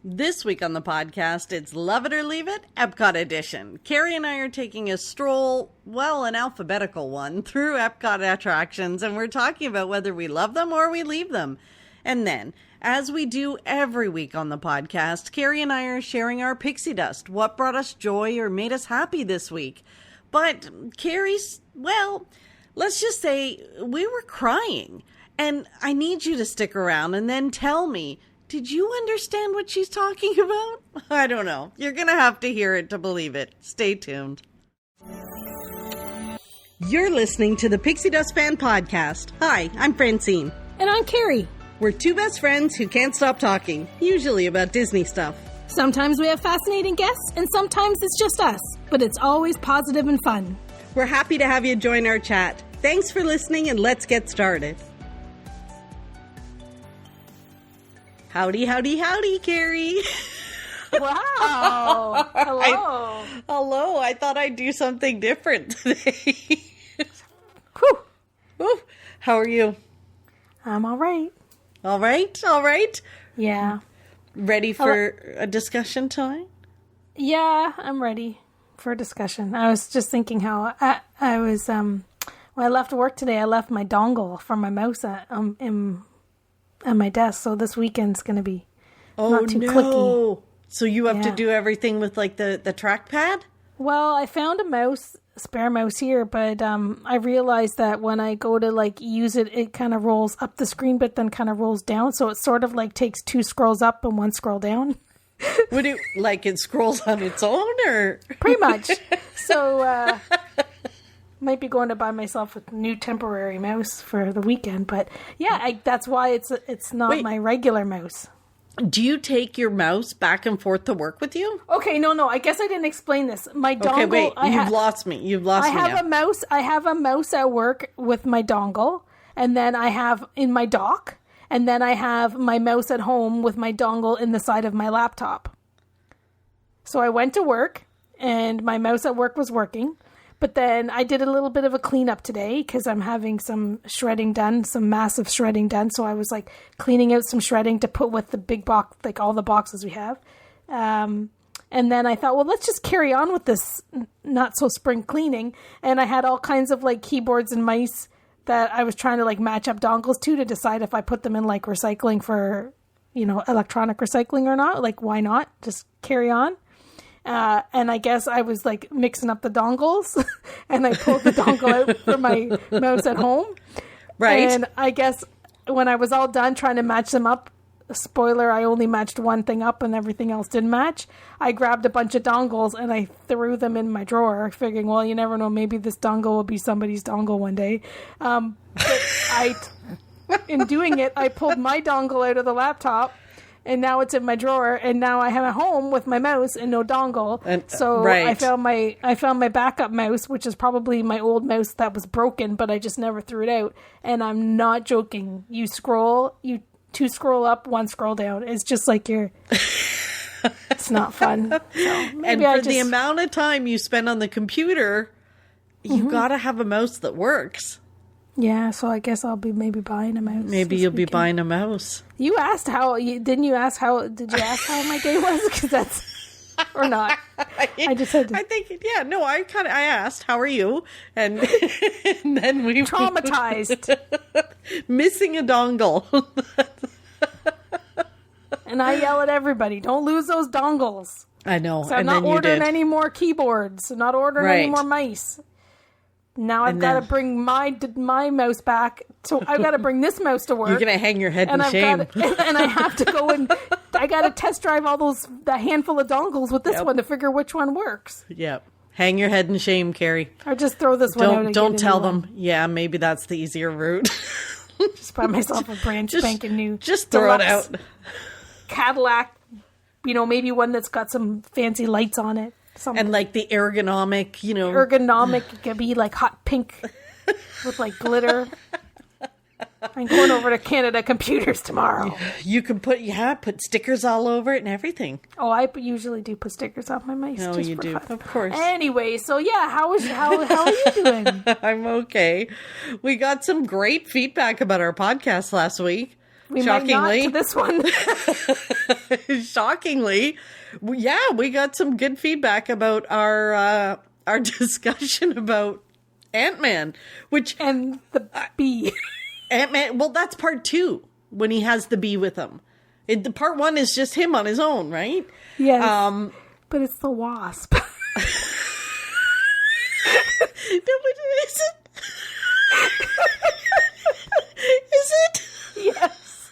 This week on the podcast, it's Love It or Leave It, Epcot edition. Carrie and I are taking a stroll, well, an alphabetical one, through Epcot attractions, and we're talking about whether we love them or we leave them. And then, as we do every week on the podcast, Carrie and I are sharing our pixie dust, what brought us joy or made us happy this week. But Carrie's, well, let's just say we were crying. And I need you to stick around and then tell me, did you understand what she's talking about? I don't know. You're going to have to hear it to believe it. Stay tuned. You're listening to the Pixie Dust Fan Podcast. Hi, I'm Francine. And I'm Carrie. We're two best friends who can't stop talking, usually about Disney stuff. Sometimes we have fascinating guests, and sometimes it's just us. But it's always positive and fun. We're happy to have you join our chat. Thanks for listening, and let's get started. Howdy, howdy, howdy, Carrie. Wow. Hello. Hello. I thought I'd do something different today. Whew. Whew. How are you? I'm all right. All right? All right? Yeah. Ready for a discussion tonight? Yeah, I'm ready for a discussion. I was just thinking how I was, when I left work today, I left my dongle from my mouse at my desk, so this weekend's going to be not too clicky. So you have to do everything with like the trackpad? Well, I found a spare mouse here, but I realized that when I go to like use it, it kind of rolls up the screen, but then kind of rolls down. So it sort of like takes 2 scrolls up and 1 scroll down. Would it like it scrolls on its own, or pretty much? So might be going to buy myself a new temporary mouse for the weekend, but yeah, that's why it's not my regular mouse. Do you take your mouse back and forth to work with you? Okay, no. I guess I didn't explain this. My dongle. Okay, wait. You've lost me. I have a mouse. I have a mouse at work with my dongle, and then I have in my dock, and then I have my mouse at home with my dongle in the side of my laptop. So I went to work, and my mouse at work was working. But then I did a little bit of a cleanup today because I'm having some shredding done, some massive shredding done. So I was like cleaning out some shredding to put with the big box, like all the boxes we have. And then I thought, well, let's just carry on with this not so spring cleaning. And I had all kinds of like keyboards and mice that I was trying to like match up dongles to decide if I put them in like recycling for, electronic recycling or not. Like, why not? Just carry on. And I guess I was like mixing up the dongles and I pulled the dongle out for my mouse at home. Right. And I guess when I was all done trying to match them up, spoiler, I only matched one thing up and everything else didn't match. I grabbed a bunch of dongles and I threw them in my drawer figuring, well, you never know, maybe this dongle will be somebody's dongle one day. But in doing it, I pulled my dongle out of the laptop. And now it's in my drawer, and now I have a home with my mouse and no dongle. I found my backup mouse, which is probably my old mouse that was broken, but I just never threw it out. And I'm not joking. You 2 scroll up, 1 scroll down. It's just like it's not fun. So maybe and for the amount of time you spend on the computer, you gotta have a mouse that works. Yeah, so I guess I'll be maybe buying a mouse. Maybe you'll be buying a mouse. You asked did you ask how my day was? Because that's, or not. I just said. I asked, how are you? And, and then we traumatized. Missing a dongle. And I yell at everybody, don't lose those dongles. I know. So I'm not ordering any more keyboards. I'm not ordering any more mice. Now I've got to bring my mouse back. So I've got to bring this mouse to work. You're going to hang your head in shame. And I have to go and I got to test drive the handful of dongles with this one to figure which one works. Yep. Hang your head in shame, Carrie. Or just throw this one out. Don't tell them. Yeah, maybe that's the easier route. Just buy myself a brand spanking new. Just throw it out. Cadillac, maybe one that's got some fancy lights on it. Something. And like the ergonomic, Ergonomic, it could be like hot pink with like glitter. I'm going over to Canada Computers tomorrow. You can put stickers all over it and everything. Oh, I usually do put stickers on my mice. No, you do, fun. Of course. Anyway, so yeah, how are you doing? I'm okay. We got some great feedback about our podcast last week. We might not to this one. Shockingly, yeah, we got some good feedback about our discussion about Ant-Man, and the bee. Ant-Man. Well, that's part 2 when he has the bee with him. The part 1 is just him on his own, right? Yes. But it's the wasp. No, but is it? Is it? Yes.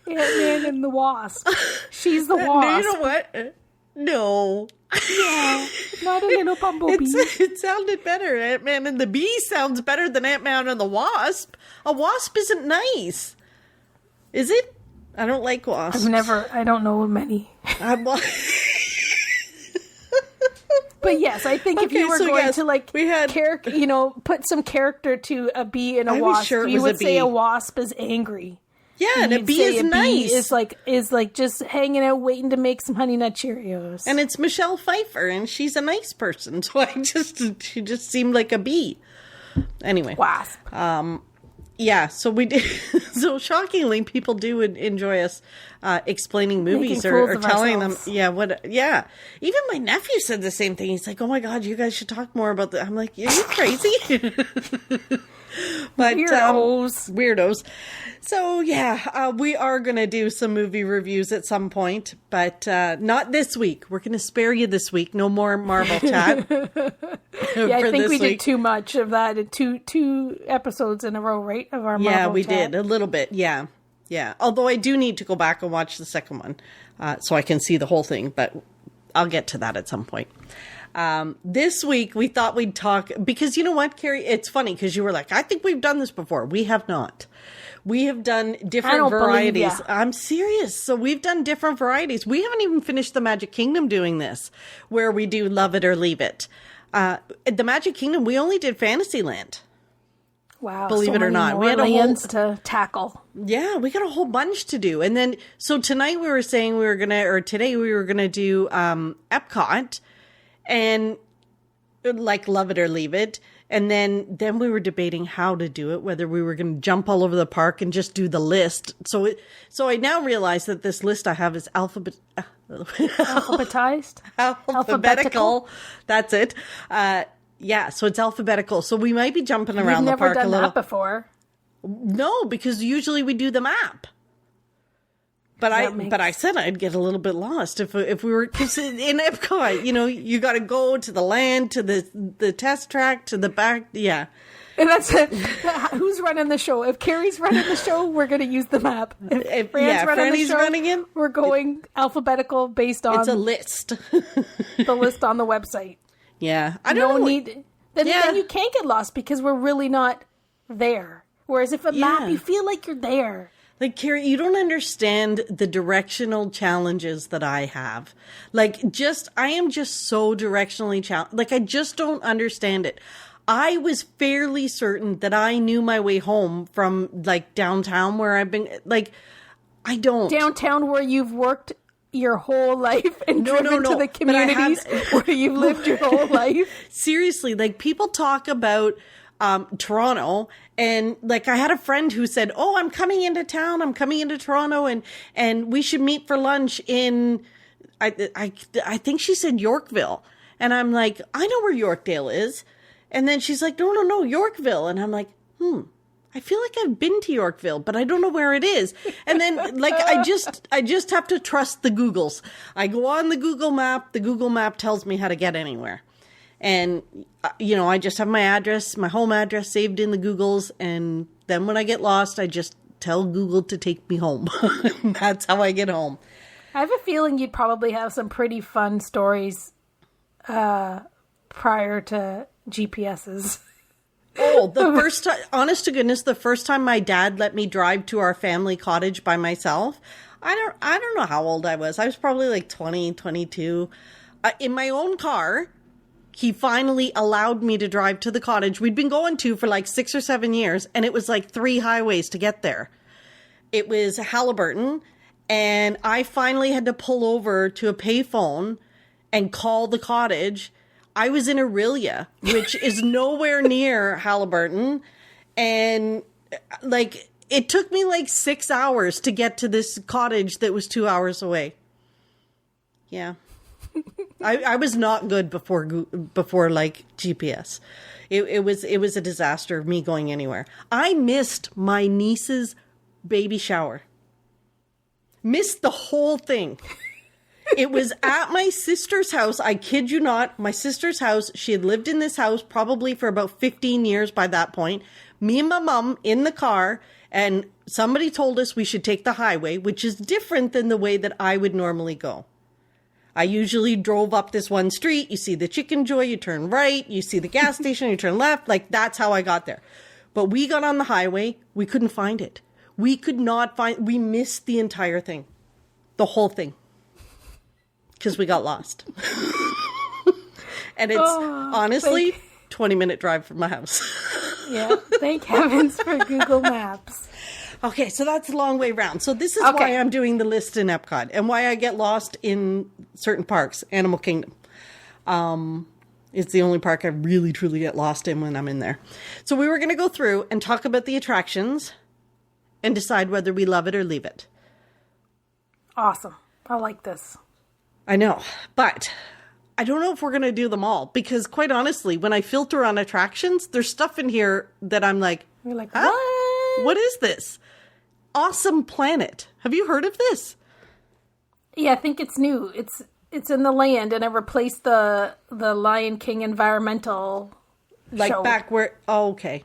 Ant-Man and the wasp. She's the wasp. No, you know what? No. Yeah, not a little bumblebee. It sounded better. Ant-Man and the Bee sounds better than Ant-Man and the Wasp. A wasp isn't nice. Is it? I don't like wasps. I don't know many. But yes, I think if you were going to put some character to a bee and a wasp, you would say a wasp is angry. Yeah, and a bee is nice. Is like just hanging out, waiting to make some Honey Nut Cheerios. And it's Michelle Pfeiffer, and she's a nice person. So she just seemed like a bee. Anyway, wasp. Yeah, so we did. So shockingly, people do enjoy us explaining movies or telling them. Yeah. Even my nephew said the same thing. He's like, "Oh my God, you guys should talk more about that." I'm like, "Are you crazy?" But weirdos. So yeah, we are going to do some movie reviews at some point, but not this week. We're going to spare you this week. No more Marvel chat. Yeah, I think we did too much of that. Two episodes in a row, right? Of our Marvel Yeah, we chat. did a little bit. Yeah. Although I do need to go back and watch the second one, so I can see the whole thing. But I'll get to that at some point. This week we thought we'd talk because you know what, Carrie? It's funny because you were like, I think we've done this before. We have not. We have done different varieties. I'm serious. So we've done different varieties. We haven't even finished the Magic Kingdom doing this, where we do Love It or Leave It. The Magic Kingdom, we only did Fantasyland. Wow. Believe it or not. We had a whole to tackle. Yeah, we got a whole bunch to do. And then, so tonight we were saying today we were going to do Epcot and like Love It or Leave It. And then we were debating how to do it, whether we were going to jump all over the park and just do the list. So I now realize that this list I have is alphabetized? Alphabetical. That's it. Yeah, so it's alphabetical. So we might be jumping around the park a little. We've never done that before. No, because usually we do the map. But I said I'd get a little bit lost if we were, cause in Epcot, you got to go to the land, to the test track, to the back. Yeah. And that's it. Who's running the show? If Carrie's running the show, we're going to use the map. If Franny's running it, we're going alphabetical based on. It's a list. The list on the website. Yeah. I don't know. Then you can't get lost because we're really not there. Whereas if a map, you feel like you're there. Like, Carrie, you don't understand the directional challenges that I have. Like, I am just so directionally challenged. Like, I just don't understand it. I was fairly certain that I knew my way home from, like, downtown where I've been. Like, I don't. Downtown where you've worked your whole life and driven to the communities where you've lived your whole life. Seriously, like, people talk about Toronto, and like I had a friend who said, "Oh, I'm coming into Toronto, and we should meet for lunch in," I think she said Yorkville, and I'm like, I know where Yorkdale is, and then she's like, no, Yorkville, and I'm like, I feel like I've been to Yorkville, but I don't know where it is. And then, like, I just have to trust the Googles. I go on the Google map. The Google map tells me how to get anywhere. And, I just have my home address saved in the Googles. And then when I get lost, I just tell Google to take me home. That's how I get home. I have a feeling you'd probably have some pretty fun stories prior to GPSs. Oh, the first time, honest to goodness, the first time my dad let me drive to our family cottage by myself, I don't know how old I was. I was probably like 20, 22. In my own car, he finally allowed me to drive to the cottage we'd been going to for like 6 or 7 years, and it was like 3 highways to get there. It was Halliburton, and I finally had to pull over to a payphone and call the cottage. I was in Aurelia, which is nowhere near Halliburton. And like, it took me like 6 hours to get to this cottage that was 2 hours away. Yeah. I was not good before like GPS. It was a disaster of me going anywhere. I missed my niece's baby shower. Missed the whole thing. It was at my sister's house. I kid you not. My sister's house. She had lived in this house probably for about 15 years by that point. Me and my mom in the car, and somebody told us we should take the highway, which is different than the way that I would normally go. I usually drove up this one street. You see the Chicken Joy, you turn right. You see the gas station, you turn left. Like, that's how I got there. But we got on the highway. We couldn't find it. We missed the entire thing. The whole thing. Because we got lost. And it's honestly 20-minute drive from my house. Yeah, thank heavens for Google Maps. Okay, so that's a long way around. So this is why I'm doing the list in Epcot and why I get lost in certain parks. Animal Kingdom. It's the only park I really, truly get lost in when I'm in there. So we were going to go through and talk about the attractions and decide whether we love it or leave it. Awesome. I like this. I know, but I don't know if we're going to do them all because quite honestly, when I filter on attractions, there's stuff in here that I'm like, you're like, huh? What is this? Awesome Planet. Have you heard of this? Yeah, I think it's new. It's in the land, and it replaced the Lion King environmental show. Back where... Oh, okay.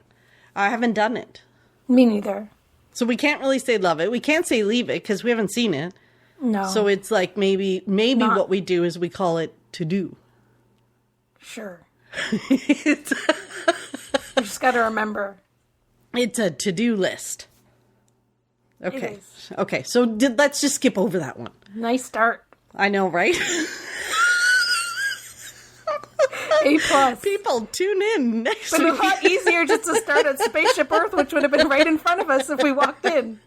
I haven't done it. Me neither. So we can't really say love it. We can't say leave it because we haven't seen it. No. So it's like maybe what we do is we call it to do. Sure. You just got to remember. It's a to-do list. Okay. Okay, so let's just skip over that one. Nice start. I know, right? A+. People, tune in next week. But it's a lot easier just to start at Spaceship Earth, which would have been right in front of us if we walked in.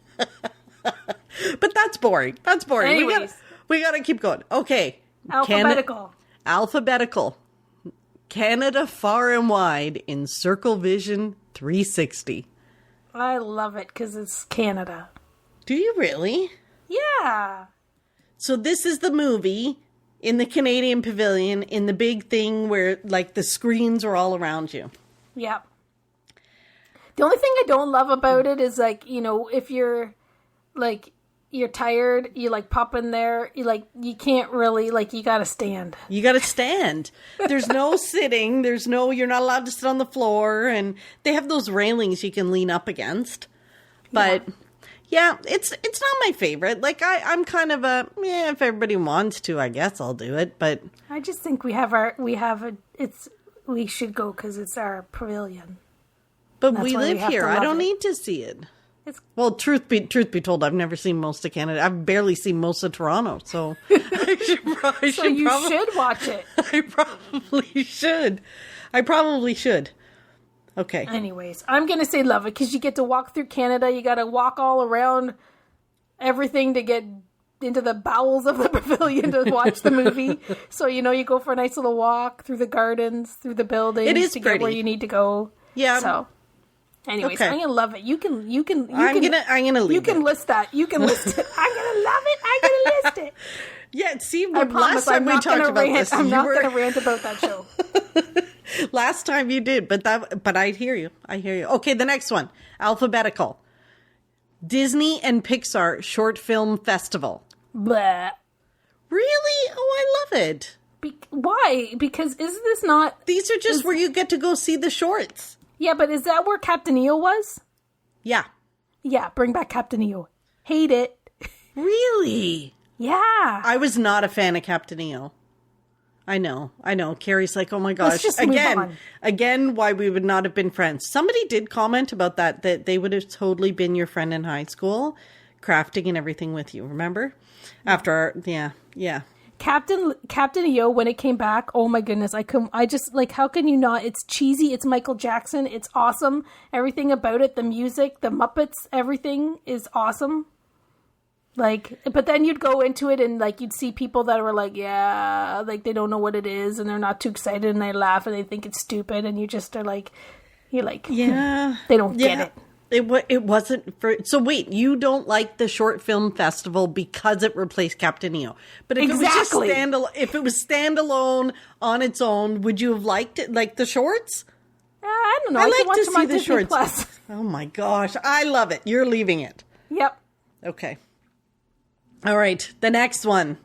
But that's boring. That's boring. Anyways. We got to keep going. Okay. Alphabetical. Alphabetical. Canada far and wide in Circle Vision 360. I love it because it's Canada. Do you really? Yeah. So this is the movie in the Canadian Pavilion in the big thing where like the screens are all around you. Yeah. The only thing I don't love about it is like, you know, if you're like, you're tired, you like pop in there, you can't really, like, you gotta stand. You gotta stand. There's no sitting, you're not allowed to sit on the floor, and they have those railings you can lean up against. But yeah, it's not my favorite. Like I'm kind of if everybody wants to, I guess I'll do it, but I just think we should go because it's our pavilion. But we live here. I don't need to see it. Well, truth be told, I've never seen most of Canada. I've barely seen most of Toronto, so I should watch it. I probably should. Okay. Anyways, I'm going to say love it because you get to walk through Canada. You got to walk all around everything to get into the bowels of the pavilion to watch the movie. So, you know, you go for a nice little walk through the gardens, through the buildings to get where you need to go. Yeah. So, anyways, I'm gonna love it. I'm gonna leave You can list that. You can list it. I'm gonna love it. I'm gonna list it. Yeah, see, I promise last time we talked about this, I'm not gonna rant about that show. Last time you did, but I hear you. Okay, the next one, Alphabetical. Disney and Pixar Short Film Festival. Blah. Really? Oh, I love it. Why? Because is this not... These are just where you get to go see the shorts. Yeah, but is that where Captain EO was? Yeah. Yeah, bring back Captain EO. Hate it. Really? Yeah. I was not a fan of Captain EO. I know. Carrie's like, oh my gosh. Let's just move on. Again, why we would not have been friends. Somebody did comment about that they would have totally been your friend in high school, crafting and everything with you, remember? After, yeah. Captain EO, when it came back, oh my goodness, I just, like, how can you not? It's cheesy, it's Michael Jackson, it's awesome. Everything about it, the music, the Muppets, everything is awesome. Like, but then you'd go into it and, like, you'd see people that were like, yeah, like, they don't know what it is and they're not too excited and they laugh and they think it's stupid and you just are like, you're like, yeah, they don't get it. It wasn't for... So wait, you don't like the short film festival because it replaced Captain EO. But if Exactly. it was standalone on its own, would you have liked it? Like the shorts? I don't know. I can like watch to them see on the Disney shorts. Plus. Oh my gosh. I love it. You're leaving it. Yep. Okay. All right. The next one.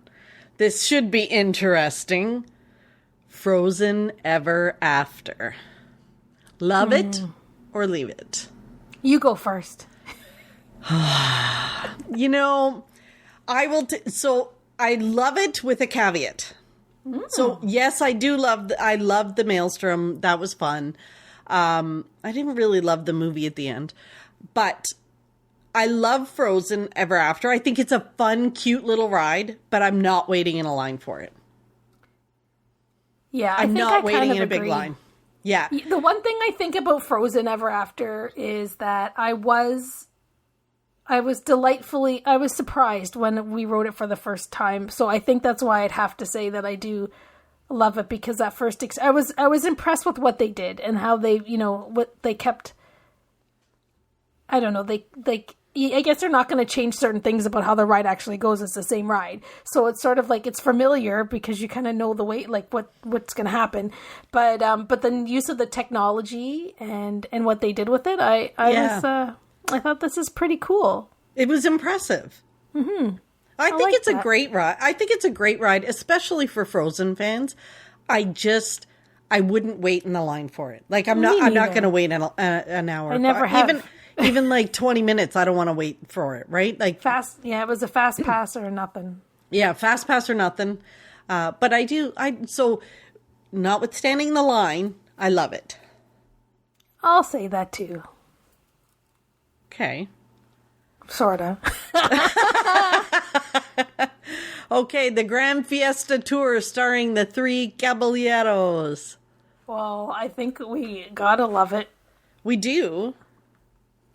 This should be interesting. Frozen Ever After. Love it or leave it? You go first. You know, I will. So I love it with a caveat. So yes, I do love. I loved the Maelstrom. That was fun. I didn't really love the movie at the end, but I love Frozen Ever After. I think it's a fun, cute little ride, but I'm not waiting in a line for it. Yeah, I'm not waiting in a agree. big line. Yeah. The one thing I think about Frozen Ever After is that I was surprised when we wrote it for the first time. So I think that's why I'd have to say that I do love it, because that first I was impressed with what they did and how they, what they kept. I don't know. I guess they're not going to change certain things about how the ride actually goes. It's the same ride. So it's sort of like it's familiar because you kind of know the way, like what's going to happen. But the use of the technology and what they did with it, I thought this is pretty cool. It was impressive. Mm-hmm. I think it's a great ride. I think it's a great ride, especially for Frozen fans. I wouldn't wait in the line for it. Like I'm not going to wait an hour. I never have. Even like 20 minutes, I don't want to wait for it, right? Like fast. Yeah, it was a fast pass or nothing. Yeah, fast pass or nothing. But so notwithstanding the line, I love it. I'll say that too. Okay. Sorta. Okay, the Grand Fiesta Tour starring the Three Caballeros. Well, I think we gotta love it. We do.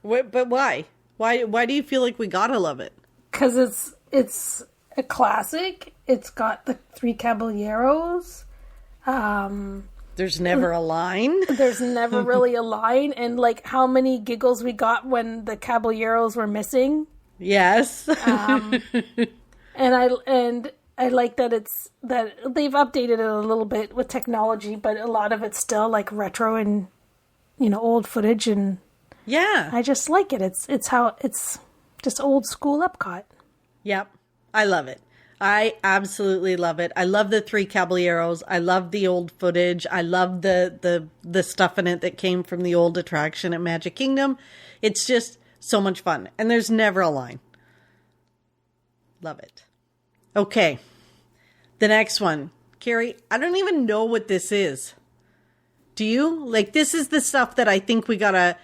But why? Why do you feel like we gotta love it? Because it's a classic. It's got the Three Caballeros. There's never a line. There's never really a line, and like how many giggles we got when the Caballeros were missing. Yes. And I like that that they've updated it a little bit with technology, but a lot of it's still like retro and old footage, and yeah, I just like it. It's just old school Epcot. Yep, I love it. I absolutely love it. I love the Three Caballeros. I love the old footage. I love the stuff in it that came from the old attraction at Magic Kingdom. It's just so much fun, and there's never a line. Love it. Okay. The next one. Carrie, I don't even know what this is. Do you? Like, this is the stuff that I think we gotta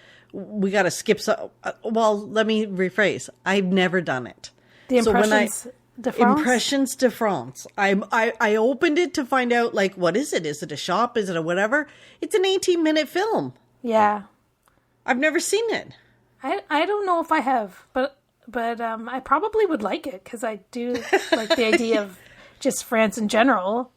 skip. So, well, let me rephrase. I've never done it. The Impressions de France? Impressions de France. I opened it to find out, like, what is it? Is it a shop? Is it a whatever? It's an 18-minute film. Yeah. I've never seen it. I don't know if I have, but I probably would like it because I do like the idea of just France in general.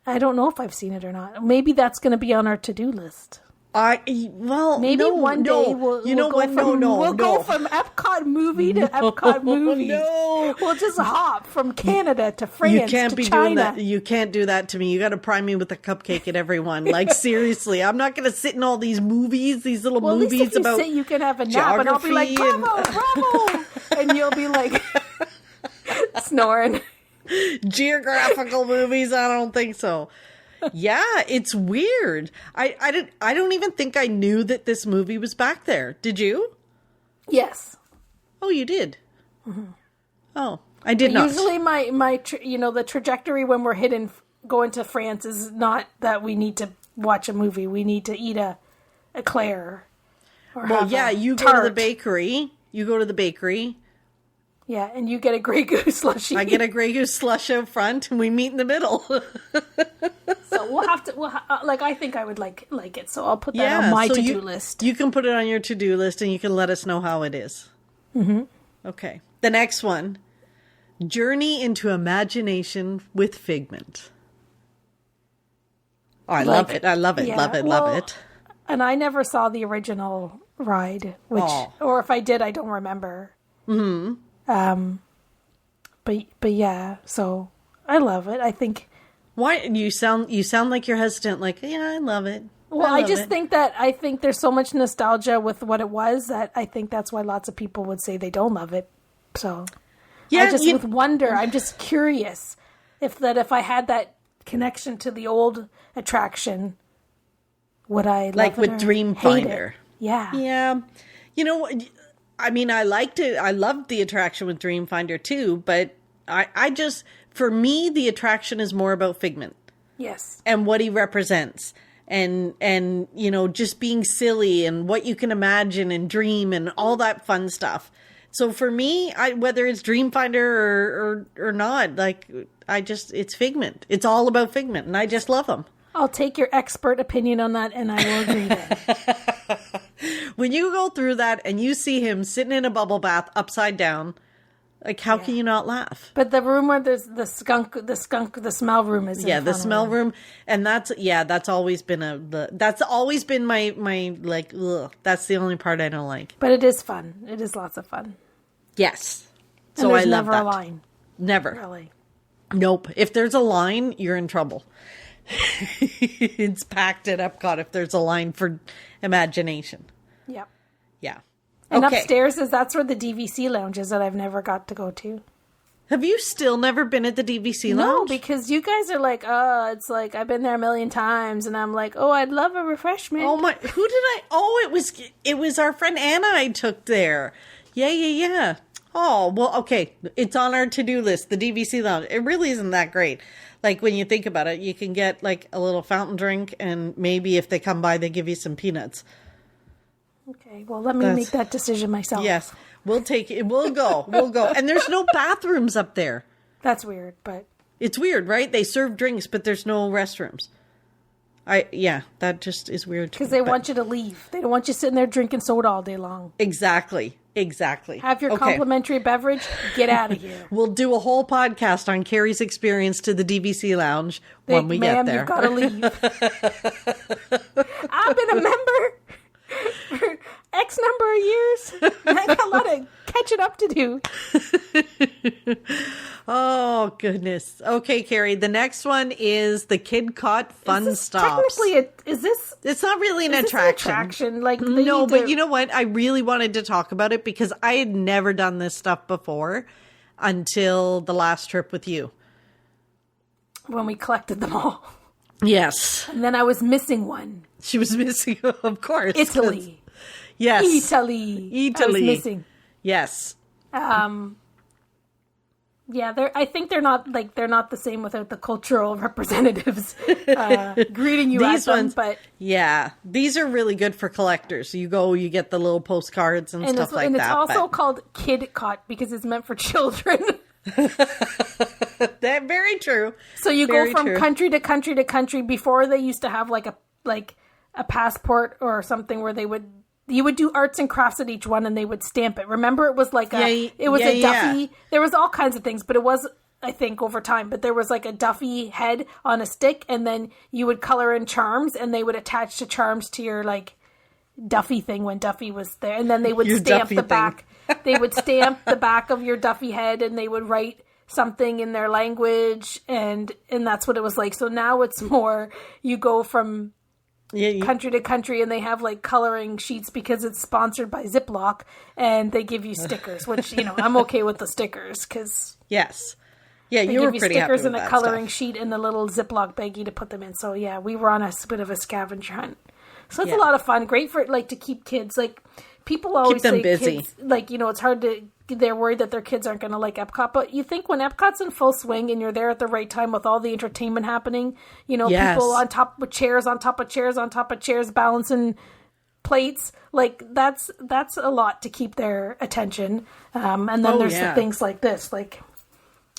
I don't know if I've seen it or not. Maybe that's going to be on our to-do list. Maybe one day we'll go from Epcot movie to Epcot movie. No, we'll just hop from Canada to France to China. Doing that. You can't do that to me. You got to prime me with a cupcake at everyone. Like, seriously, I'm not going to sit in all these movies, these little movies at least if about. You sit, you can have a nap, and I'll be like, bravo, and you'll be like snoring. Geographical movies? I don't think so. Yeah, it's weird. I don't even think I knew that this movie was back there. Did you? Yes. Oh, you did? Mm-hmm. Oh, I did not. Usually my the trajectory when we're going to France is not that we need to watch a movie. We need to eat a eclair. You go to the bakery. Yeah, and you get a Grey Goose slushie. I get a Grey Goose slush out front, and we meet in the middle. So we'll have to. I think I would like it. So I'll put that on my to-do list. You can put it on your to-do list, and you can let us know how it is. Mm-hmm. Okay. The next one: Journey into Imagination with Figment. Oh, I love it. I love it. Yeah, love it. Love it. And I never saw the original ride, or if I did, I don't remember. Mm-hmm. But yeah, so I love it. I think. Why you sound like you're hesitant? Like, yeah, I love it. Well, I just think there's so much nostalgia with what it was that I think that's why lots of people would say they don't love it. So, yeah, with wonder, I'm just curious if I had that connection to the old attraction, would I like with Dreamfinder? Yeah, yeah. You know, I mean, I liked it. I loved the attraction with Dreamfinder too, but I just, for me, the attraction is more about Figment. Yes, and what he represents. And you know, just being silly and what you can imagine and dream and all that fun stuff. So for me, whether it's Dreamfinder or not, like it's Figment. It's all about Figment, and I just love them. I'll take your expert opinion on that, and I will agree then. When you go through that and you see him sitting in a bubble bath upside down, like, how can you not laugh? But the room where there's the smell room is the smell room, and that's always been that's always been my like, ugh, that's the only part I don't like. But it is fun. It is lots of fun. Yes. So I love never that. A line. Never. Really. Nope. If there's a line, you're in trouble. It's packed at Epcot if there's a line for imagination. Yep. Yeah. And upstairs that's where the DVC lounge is that I've never got to go to. Have you still never been at the DVC lounge? No, because you guys are like, it's like I've been there a million times, and I'm like, I'd love a refreshment. Oh my! Who did I? Oh, it was our friend Anna I took there. Yeah. Oh well, okay. It's on our to-do list. The DVC lounge. It really isn't that great. Like when you think about it, you can get like a little fountain drink, and maybe if they come by, they give you some peanuts. Okay, well, let me make that decision myself. Yes, we'll take it. We'll go. And there's no bathrooms up there. That's weird, but... It's weird, right? They serve drinks, but there's no restrooms. That just is weird. Because they want you to leave. They don't want you sitting there drinking soda all day long. Exactly. Have your complimentary beverage, get out of here. We'll do a whole podcast on Carrie's experience to the DVC lounge when we get there. You've got to leave. I've been a member for X number of years. I got a lot of catching up to do. Oh, goodness. Okay, Carrie, the next one is the Kid Caught Fun Stops. Technically, it's not really an attraction. Like, no, but you know what? I really wanted to talk about it because I had never done this stuff before until the last trip with you. When we collected them all. Yes. And then I was missing one. She was missing, of course. Italy. Yes. Italy. I was missing. Yes. Yeah, I think they're not the same without the cultural representatives greeting you at them. But yeah, these are really good for collectors. You go, you get the little postcards and stuff like that. And it's also called Kid Caught because it's meant for children. That's very true. So you go from country to country to country. Before they used to have like a passport or something where you would do arts and crafts at each one and they would stamp it. Remember, it was like a Duffy. Yeah. There was all kinds of things, but it was, I think, over time. But there was like a Duffy head on a stick, and then you would color in charms, and they would attach the charms to your like Duffy thing when Duffy was there, and then they would stamp the back. They would stamp the back of your Duffy head, and they would write something in their language, and that's what it was like. So now it's more you go from country to country, and they have like coloring sheets because it's sponsored by Ziploc, and they give you stickers, which I'm okay with the stickers because yes, you were pretty happy with stickers and a coloring stuff. sheet and a little Ziploc baggie to put them in. So yeah, we were on a bit of a scavenger hunt. So it's a lot of fun. Great for like to keep kids like. People always say busy. Kids, like, it's hard they're worried that their kids aren't going to like Epcot. But you think when Epcot's in full swing and you're there at the right time with all the entertainment happening, yes. People on top with chairs, on top of chairs, on top of chairs, balancing plates, like that's a lot to keep their attention. And then there's the things like this, like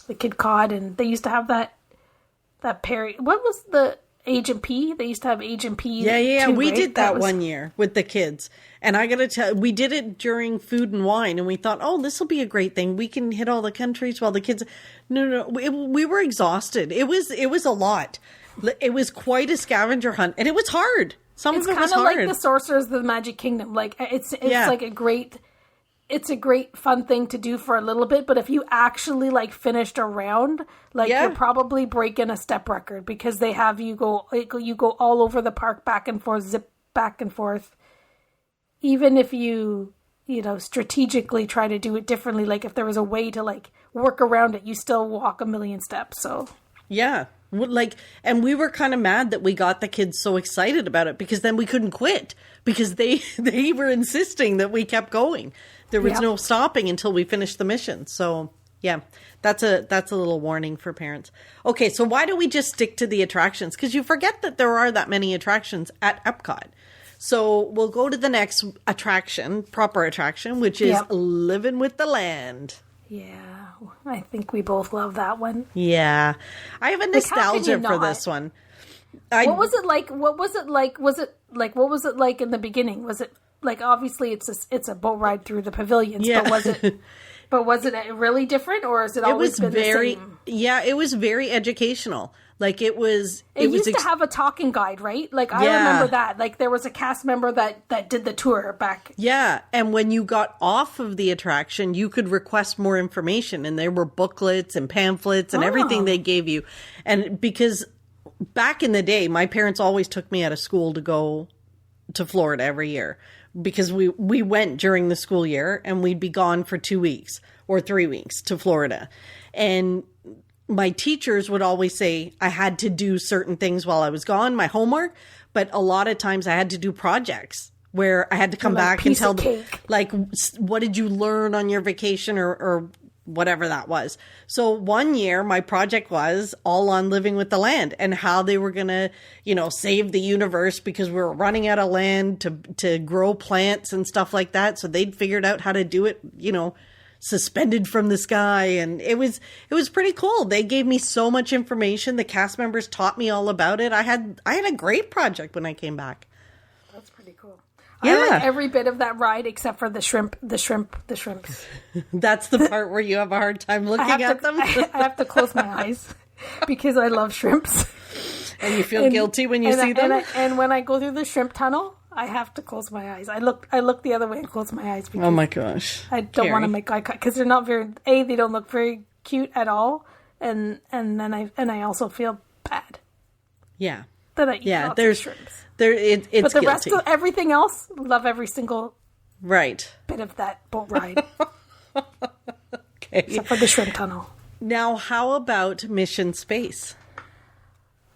the Kid Cod, and they used to have that Perry. What was the Agent P? They used to have Agent P. Yeah. Too, we right? did that one year with the kids. And I got to tell, we did it during Food and Wine, and we thought, this will be a great thing. We can hit all the countries while the kids. No, we were exhausted. It was a lot. It was quite a scavenger hunt, and it was hard. Some It's of it was kind of hard. like the Sorcerers of the Magic Kingdom. Like it's Yeah. like it's a great fun thing to do for a little bit, but if you actually like finished a round, like Yeah. you're probably breaking a step record because they have you go all over the park back and forth, zip back and forth. Even if you strategically try to do it differently, like if there was a way to like work around it, you still walk a million steps. So Yeah. And we were kind of mad that we got the kids so excited about it because then we couldn't quit because they were insisting that we kept going. There was no stopping until we finished the mission. So yeah, that's a little warning for parents. Okay. So why don't we just stick to the attractions? Because you forget that there are that many attractions at Epcot. So we'll go to the next proper attraction, which is Living with the Land. yeah, I think we both love that one. Yeah. I have a nostalgia for not? this one. What was it like? What was it like? What was it like in the beginning? Was it like, obviously it's a boat ride through the pavilions, Yeah. but was it really different, or has it always been the same? Yeah, it was very educational. Like it used to have a talking guide, right? Like I remember that. Like there was a cast member that did the tour back. Yeah, and when you got off of the attraction, you could request more information, and there were booklets and pamphlets and everything they gave you. And because back in the day, my parents always took me out of school to go to Florida every year because we went during the school year and we'd be gone for 2 weeks or 3 weeks to Florida. And my teachers would always say I had to do certain things while I was gone, my homework, but a lot of times I had to do projects where I had to come back and tell them, like, what did you learn on your vacation or whatever that was. So one year my project was all on Living with the Land and how they were going to, save the universe because we were running out of land to grow plants and stuff like that. So they'd figured out how to do it, suspended from the sky. And it was pretty cool. They gave me so much information. The cast members taught me all about it. I had a great project when I came back. That's pretty cool. Yeah. I like every bit of that ride except for the shrimps. That's the part where you have a hard time looking at them. I have to close my eyes because I love shrimps. And you feel guilty when you see them? And when I go through the shrimp tunnel, I have to close my eyes. I look the other way and close my eyes because oh my gosh. I don't want to make eye contact because they're not they don't look very cute at all. And then I also feel bad. Yeah. That I eat lots of shrimps. It's but the guilty. rest of everything else, love every single bit of that boat ride. Okay. Except for the shrimp tunnel. Now, how about Mission Space?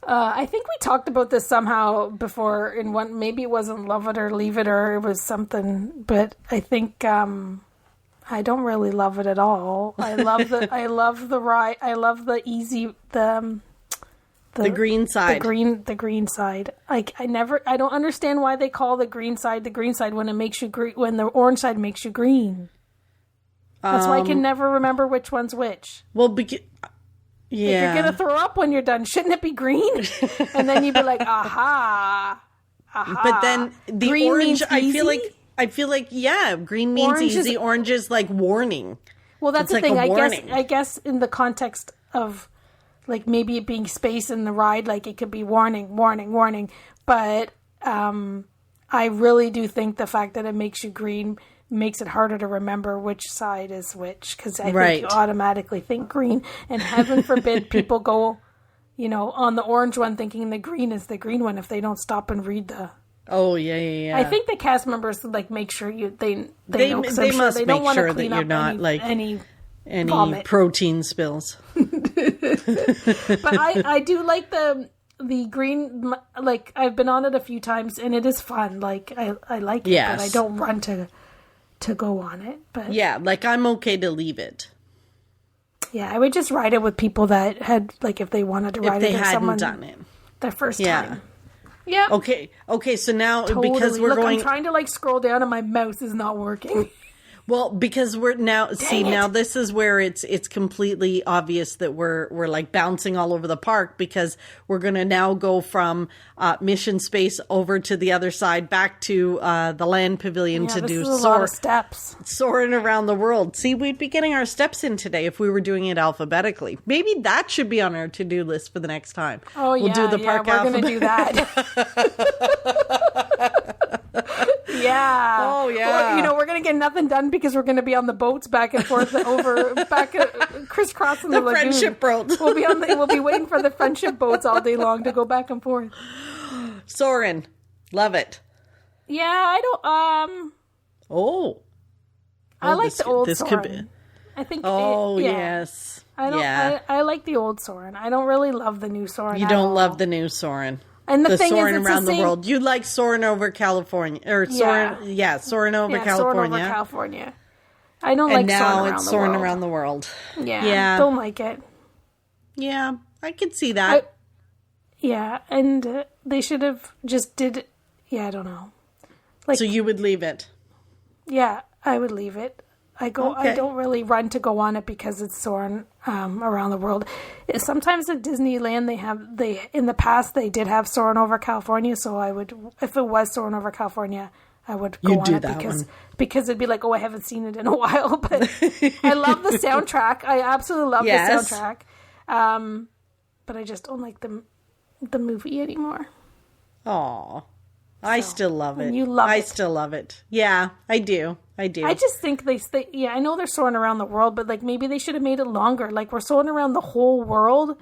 I think we talked about this somehow before in one. Maybe it wasn't Love It or Leave It, or it was something. But I think I don't really love it at all. I love the ride. I love the easy the green side. The green side. Like I don't understand why they call the green side when it makes you green, when the orange side makes you green. That's why I can never remember which one's which. Well, yeah. If you're gonna throw up when you're done, shouldn't it be green? And then you'd be like, aha. But then the green orange, means I feel like yeah, green means orange easy. Orange is like warning. Well, that's it's the like thing. I guess in the context of like maybe it being space in the ride, like it could be warning. But I really do think the fact that it makes you green makes it harder to remember which side is which, because I think you automatically think green, and heaven forbid people go, on the orange one thinking the green is the green one if they don't stop and read the. Oh yeah. I think the cast members like make sure they know, they sure must they make don't sure that you're not any vomit. Protein spills. But I do like the green. Like I've been on it a few times and it is fun. Like I like it, but I don't run to go on it. But yeah, like I'm okay to leave it. Yeah, I would just ride it with people that had, like, if they wanted to ride it. If they hadn't done it. Their first time. Yeah. Okay, so now, because we're going... I'm trying to, like, scroll down and my mouse is not working. Well, because we're now now this is where it's completely obvious that we're like bouncing all over the park, because we're going to now go from Mission Space over to the other side back to the land pavilion to do a lot of steps. Soaring around the world. See, we'd be getting our steps in today if we were doing it alphabetically. Maybe that should be on our to-do list for the next time. Oh, we'll do the park we're going to do that. Yeah. Oh, yeah. Or, we're going to get nothing done because we're going to be on the boats back and forth crisscrossing the lagoon. Friendship boats. We'll be waiting for the friendship boats all day long to go back and forth. Soarin'. Love it. Yeah, I don't, I like the old Soarin'. I think. Yes. I like the old Soarin'. I don't really love the new Soarin'. You don't love the new Soarin'. And the thing soaring is, around the world. You like soaring over California, or soaring over California. Soaring over California. I don't like soaring around the world. And now it's soaring around the world. Yeah. Don't like it. Yeah, I can see that. And they should have just did. Yeah, I don't know. So you would leave it? Yeah, I would leave it. I don't really run to go on it because it's soaring around the world. Sometimes at Disneyland in the past they did have soaring over California. So I would, if it was soaring over California, I would go on it because it'd be like, I haven't seen it in a while. But I love the soundtrack. I absolutely love the soundtrack. But I just don't like the movie anymore. Aw. I still love it. You love it. I still love it. Yeah, I do. I just think I know they're soaring around the world, but like maybe they should have made it longer. Like we're soaring around the whole world,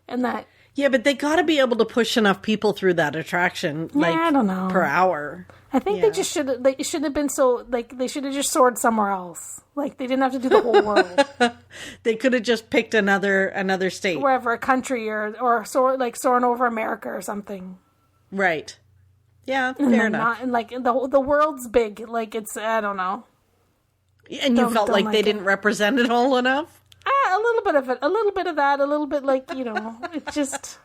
and that. Yeah, but they got to be able to push enough people through that attraction. I don't know, per hour. I think they just should. They should have been they should have just soared somewhere else. Like they didn't have to do the whole world. They could have just picked another state, wherever, a country, or soaring over America or something. Right. Yeah, fair enough. And like the world's big. Like it's, I don't know. And you felt like they didn't represent it all enough? A little bit of it. A little bit of that. A little bit it just...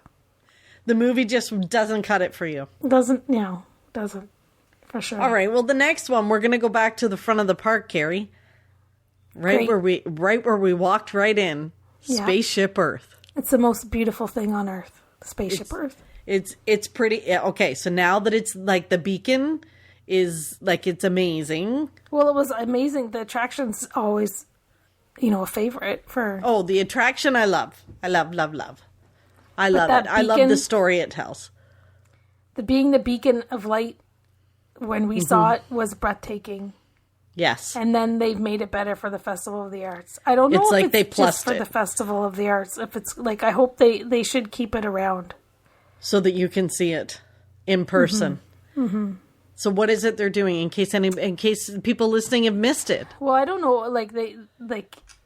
The movie just doesn't cut it for you. Doesn't, for sure. All right, well, the next one, we're going to go back to the front of the park, Carrie. Right where we walked right in. Spaceship Earth. It's the most beautiful thing on Earth. Spaceship Earth. It's pretty... Okay, so now that it's like the beacon... is like, it's amazing. Well, it was amazing. The attraction's always, a favorite for... Oh, the attraction I love. I love. I love it. I love the story it tells. Being the beacon of light when we saw it was breathtaking. Yes. And then they've made it better for the Festival of the Arts. I don't know it's if like it's they just for the Festival of the Arts. If it's like, I hope they should keep it around. So that you can see it in person. Mm-hmm. So what is it they're doing in case people listening have missed it? Well, I don't know,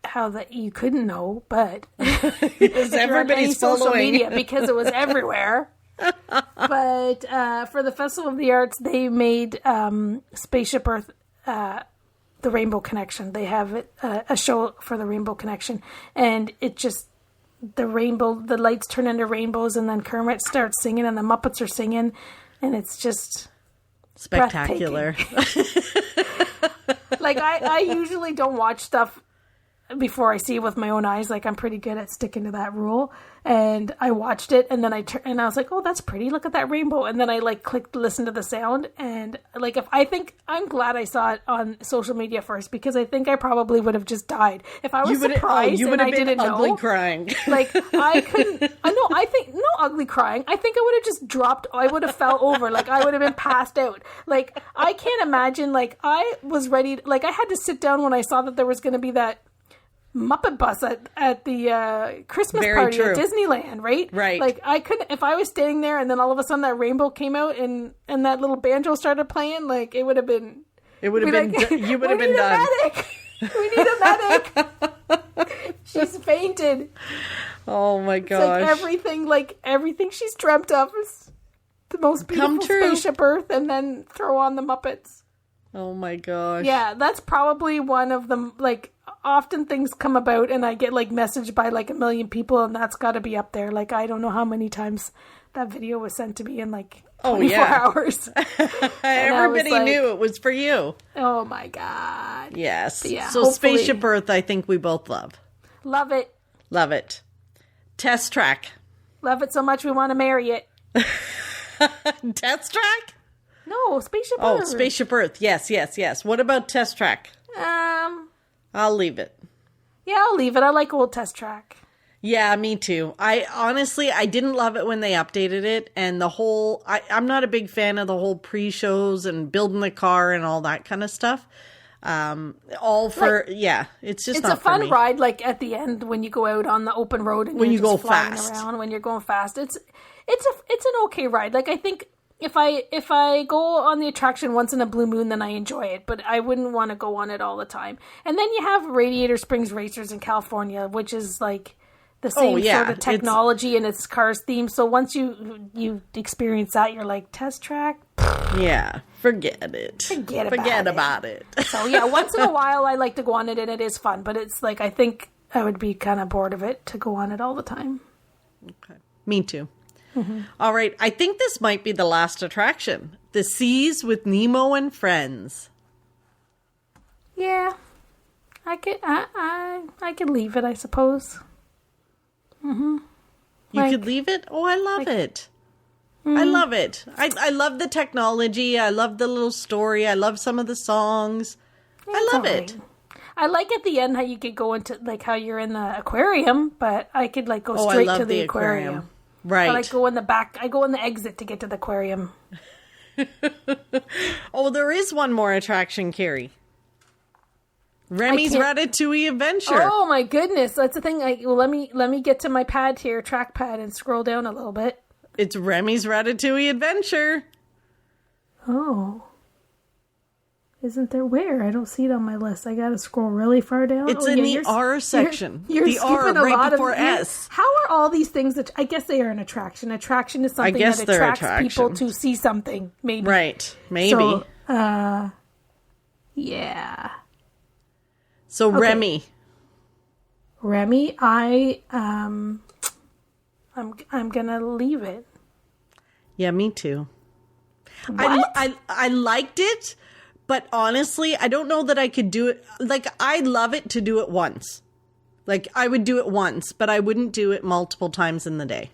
how that you couldn't know, but because everybody's following social media because it was everywhere. But for the Festival of the Arts, they made Spaceship Earth, the Rainbow Connection. They have a show for the Rainbow Connection, and it just the lights turn into rainbows, and then Kermit starts singing, and the Muppets are singing, and it's just spectacular. Like I usually don't watch stuff before I see it with my own eyes. Like I'm pretty good at sticking to that rule. And I watched it, and then I was like, "Oh, that's pretty! Look at that rainbow!" And then I clicked listen to the sound, and I'm glad I saw it on social media first, because I think I probably would have just died if I was surprised and I didn't know. You would have been ugly crying. I couldn't. I think no ugly crying. I think I would have just dropped. I would have fell over. I would have been passed out. I can't imagine. I was ready. I had to sit down when I saw that there was going to be that Muppet bus at the Christmas party at Disneyland, right? Right. I couldn't, if I was standing there and then all of a sudden that rainbow came out and that little banjo started playing, it would have been... It would have been... You would have been done. We need a medic! She's fainted. Oh my gosh. It's everything she's dreamt of is the most beautiful Spaceship Earth, and then throw on the Muppets. Oh my gosh. Yeah, that's probably one of them, often things come about and I get messaged by a million people, and that's got to be up there. I don't know how many times that video was sent to me, and 24 hours. Everybody knew it was for you. Oh my God. Yes. Yeah, so hopefully. Spaceship Earth, I think we both love. Love it. Love it. Test Track. Love it so much we want to marry it. Test Track? No, Spaceship Earth. Oh, Spaceship Earth. Yes. What about Test Track? I'll leave it. Yeah, I'll leave it. I like old Test Track. Yeah, me too. I didn't love it when they updated it, and the whole, I'm not a big fan of the whole pre-shows and building the car and all that kind of stuff. It's just not a fun for me. ride, like at the end when you go out on the open road and when you're you just go flying fast. around. When you're going fast, it's an okay ride. Like I think if I go on the attraction once in a blue moon, then I enjoy it, but I wouldn't want to go on it all the time. And then you have Radiator Springs Racers in California, which is like the same sort of technology and it's Cars themed. So once you experience that, you're like, Test Track? Yeah, forget it. Forget about it. So yeah, once in a while I like to go on it and it is fun, but it's like I think I would be kind of bored of it to go on it all the time. Okay, me too. Mm-hmm. All right, I think this might be the last attraction. The Seas with Nemo and Friends. Yeah, I could leave it, I suppose. Mm-hmm. You could leave it? Oh, I love it. I love it. I love the technology. I love the little story. I love some of the songs. I love it. I like at the end how you could go into, like, how you're in the aquarium, but I could, like, go straight to the aquarium. Right. But I go in the back. I go in the exit to get to the aquarium. Oh, there is one more attraction, Carrie. Remy's Ratatouille Adventure. Oh my goodness, that's the thing. Let me get to my pad here, trackpad, and scroll down a little bit. It's Remy's Ratatouille Adventure. Oh, isn't there where? I don't see it on my list. I gotta scroll really far down. It's in the R section. You're the R a right lot before of, S. How are all these things that I guess they are an attraction? Attraction is something that attracts people to see something. Maybe right. Maybe. So, yeah. So okay. Remy, I'm gonna leave it. Yeah, me too. What? I liked it, but honestly, I don't know that I could do it. Like, I love it to do it once. Like, I would do it once, but I wouldn't do it multiple times in the day.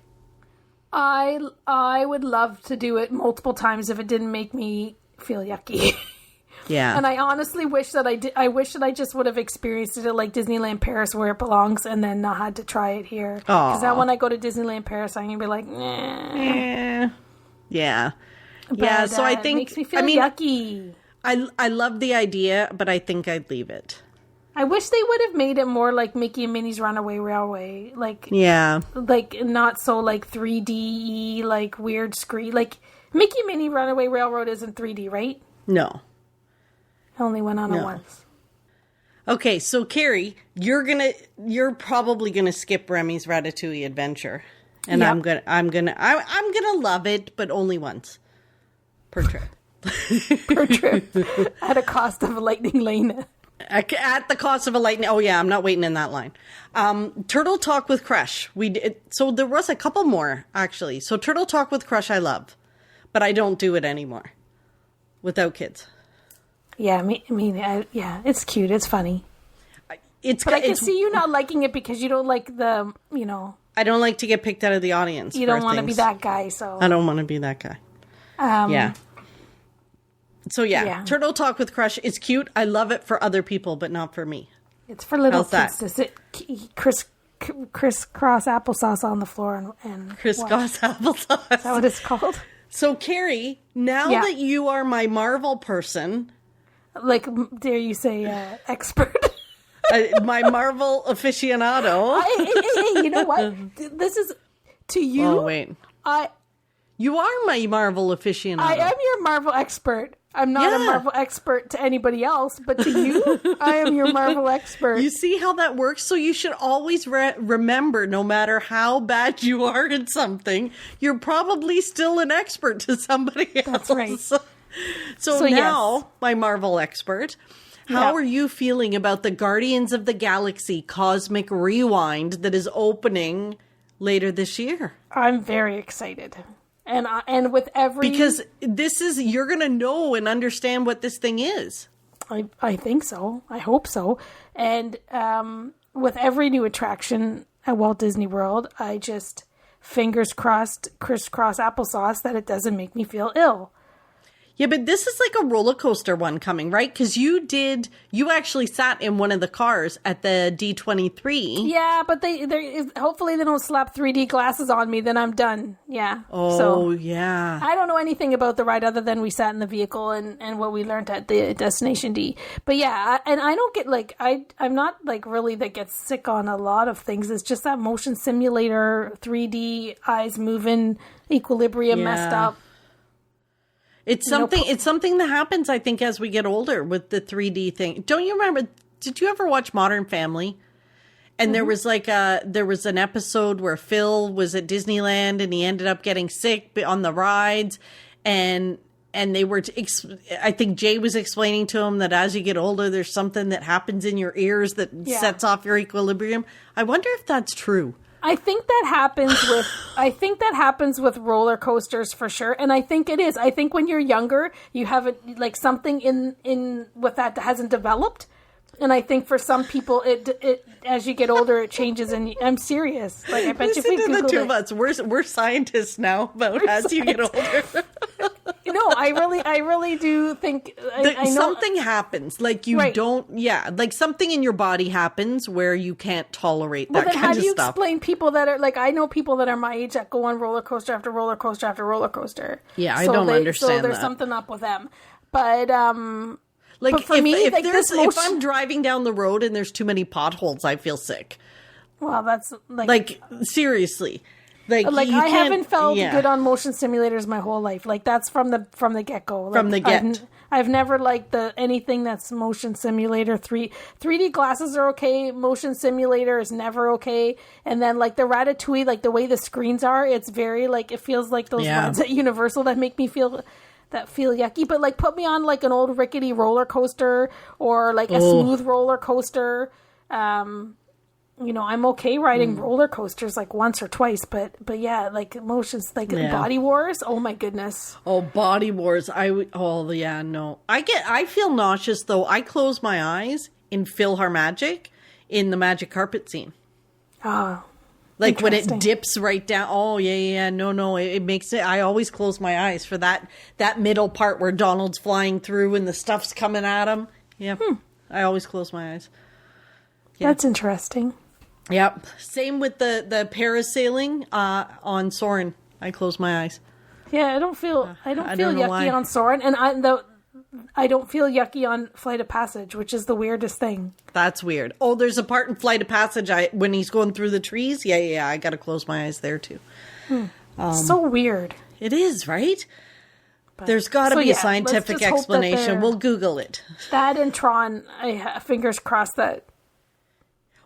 I would love to do it multiple times if it didn't make me feel yucky. Yeah. And I honestly wish that I did. I wish that I just would have experienced it at like Disneyland Paris where it belongs and then not had to try it here. Because now when I go to Disneyland Paris, I'm going to be like, nah. Yeah. But, yeah, so I think... It makes me feel yucky. I love the idea, but I think I'd leave it. I wish they would have made it more like Mickey and Minnie's Runaway Railway. Like, yeah. Like, not so like 3D, like weird screen. Like, Mickey and Minnie Runaway Railroad isn't 3D, right? No. I only went on it once. Okay, so Carrie, you're probably gonna skip Remy's Ratatouille Adventure, and yep. I'm gonna love it, but only once per trip. Per trip, at a cost of a lightning lane. At the cost of a lightning. Oh yeah, I'm not waiting in that line. Turtle Talk with Crush. So there was a couple more actually. So Turtle Talk with Crush, I love, but I don't do it anymore without kids. Yeah, yeah, it's cute. It's funny. But I can see you not liking it because you don't like the, I don't like to get picked out of the audience. You don't want to be that guy, so. I don't want to be that guy. Yeah. So yeah, Turtle Talk with Crush is cute. I love it for other people, but not for me. It's for little kids to sit crisscross applesauce on the floor and crisscross applesauce. Is that what it's called? So Carrie, now that you are my Marvel person. Like, dare you say expert? My Marvel aficionado. Hey, you know what? This is to you. Oh, wait. You are my Marvel aficionado. I am your Marvel expert. I'm not a Marvel expert to anybody else, but to you, I am your Marvel expert. You see how that works? So you should always remember, no matter how bad you are at something, you're probably still an expert to somebody else. That's right. So now, my Marvel expert, how are you feeling about the Guardians of the Galaxy Cosmic Rewind that is opening later this year? I'm very excited. And with every... Because you're going to know and understand what this thing is. I think so. I hope so. And with every new attraction at Walt Disney World, I just fingers crossed, crisscross applesauce that it doesn't make me feel ill. Yeah, but this is like a roller coaster one coming, right? Because you actually sat in one of the cars at the D23. Yeah, but hopefully they don't slap 3D glasses on me, then I'm done. Yeah. Oh, so, yeah. I don't know anything about the ride other than we sat in the vehicle and what we learned at the Destination D. But yeah, and I don't get like, I'm not like really that gets sick on a lot of things. It's just that motion simulator, 3D, eyes moving, equilibrium messed up. It's something that happens, I think, as we get older with the 3D thing. Don't you remember? Did you ever watch Modern Family? And there was there was an episode where Phil was at Disneyland and he ended up getting sick on the rides, and they were. I think Jay was explaining to him that as you get older, there's something that happens in your ears that sets off your equilibrium. I wonder if that's true. I think that happens with roller coasters for sure, and I think it is. I think when you're younger, you have like something in with that hasn't developed, and I think for some people, it as you get older, it changes. And I'm serious. Like I bet Listen to the two of us. We're scientists now about as you get older. No, I really do think I know something happens. Like you don't, like something in your body happens where you can't tolerate that kind of stuff. How do you explain people that are like, I know people that are my age that go on roller coaster after roller coaster after roller coaster. Yeah, I don't understand so there's that. something up with them. But like but for me, if I'm driving down the road and there's too many potholes, I feel sick. Well, that's like seriously. Like I haven't felt good on motion simulators my whole life. Like that's from the get go. Like, from the get. I've never liked anything that's motion simulator. 3D glasses are okay. Motion simulator is never okay. And then like the Ratatouille, like the way the screens are, it's very like it feels like those rides at Universal that make me feel yucky. But like put me on like an old rickety roller coaster or like a smooth roller coaster. I'm okay riding roller coasters like once or twice, but yeah, like emotions, like Body Wars. Oh my goodness. Oh, Body Wars. No. I feel nauseous though. I close my eyes in PhilharMagic in the magic carpet scene. Oh, like when it dips right down. Oh yeah. No. It makes it. I always close my eyes for that middle part where Donald's flying through and the stuff's coming at him. Yeah. I always close my eyes. Yeah. That's interesting. Yep. Same with the parasailing on Soarin'. I close my eyes. Yeah, I don't feel yucky on Soarin', and I don't feel yucky on Flight of Passage, which is the weirdest thing. That's weird. Oh, there's a part in Flight of Passage when he's going through the trees. Yeah. I got to close my eyes there too. So weird. It is, right? But, there's got to be a scientific explanation. We'll Google it. That and Tron. Fingers crossed that.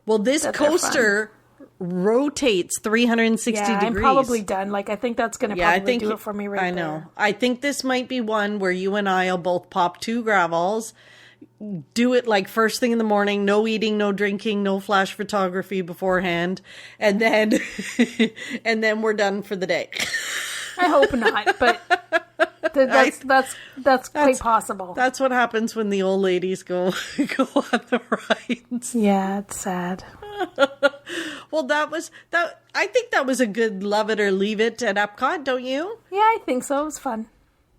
Well, this coaster rotates 360 degrees. I'm probably done. Like, I think that's going to probably do it for me right there. I know. I think this might be one where you and I will both pop 2 Gravals, do it like first thing in the morning, no eating, no drinking, no flash photography beforehand, and then and then we're done for the day. I hope not, but that's quite possible. That's what happens when the old ladies go on the rides. Yeah, it's sad. Well, I think that was a good love it or leave it at Epcot, don't you? Yeah, I think so. It was fun.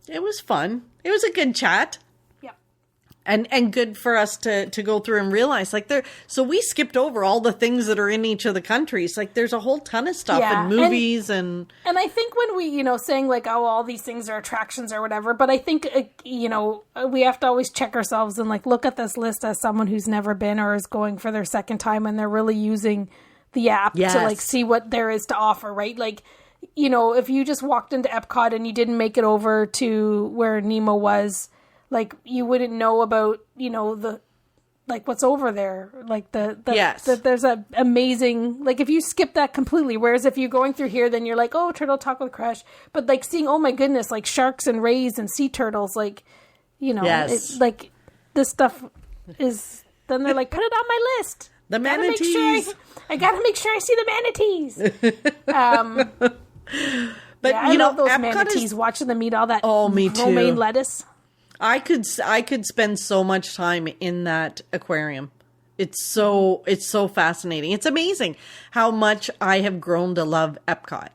It was fun. It was a good chat. And good for us to go through and realize so we skipped over all the things that are in each of the countries. Like there's a whole ton of stuff and movies and I think when we, saying like, oh, all these things are attractions or whatever, but I think, we have to always check ourselves and like look at this list as someone who's never been or is going for their second time and they're really using the app to like see what there is to offer, right? Like, if you just walked into Epcot and you didn't make it over to where Nemo was, like you wouldn't know about, what's over there. Like there's a amazing, like if you skip that completely, whereas if you're going through here, then you're like, oh, turtle talk with Crush. But like seeing, oh my goodness, like sharks and rays and sea turtles, like, like this stuff is, then they're like, put it on my list. The manatees. I gotta make sure I see the manatees. But I you know, love those Epcot manatees. is, Watching them eat all that me too. romaine lettuce. I could spend so much time in that aquarium. It's so fascinating. It's amazing how much I have grown to love Epcot.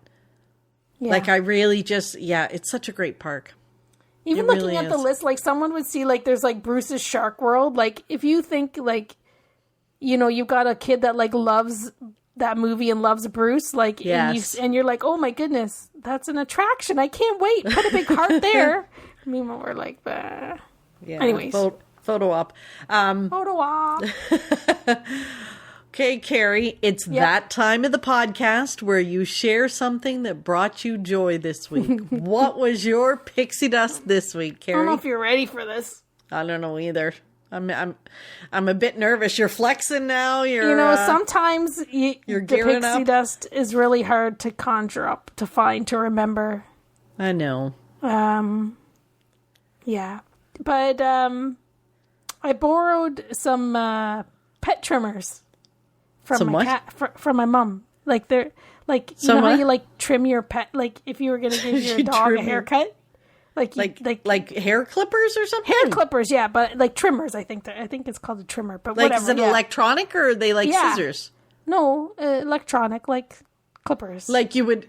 Yeah. Like I really just, it's such a great park. Even It looking really at the is. list, like someone would see like there's like Bruce's Shark World. Like if you think like, you know, you've got a kid that like loves that movie and loves Bruce, like Yes. and you're like, oh my goodness, that's an attraction. I can't wait. Put a big heart there. Meanwhile, we're like, bah. Yeah. Anyways. Photo op. Photo op. Okay, Carrie, it's that time of the podcast where you share something that brought you joy this week. What was your pixie dust this week, I don't know Carrie? if you're ready for this. I don't know either. I'm a bit nervous. You're flexing now. You know, sometimes you're the gearing pixie up. dust is really hard to conjure up, to find, to remember. I know. Yeah. But I borrowed some pet trimmers from Some my what? cat, from my mom. Like they're like, you Some know how what? you like trim your pet, like if you were going to give your You dog a trim your- haircut, like hair clippers or something? hair clippers, yeah, but like trimmers. I think it's called a trimmer, but Like, whatever. is it yeah. electronic or are they like Yeah. scissors? No, electronic, like clippers. Like you would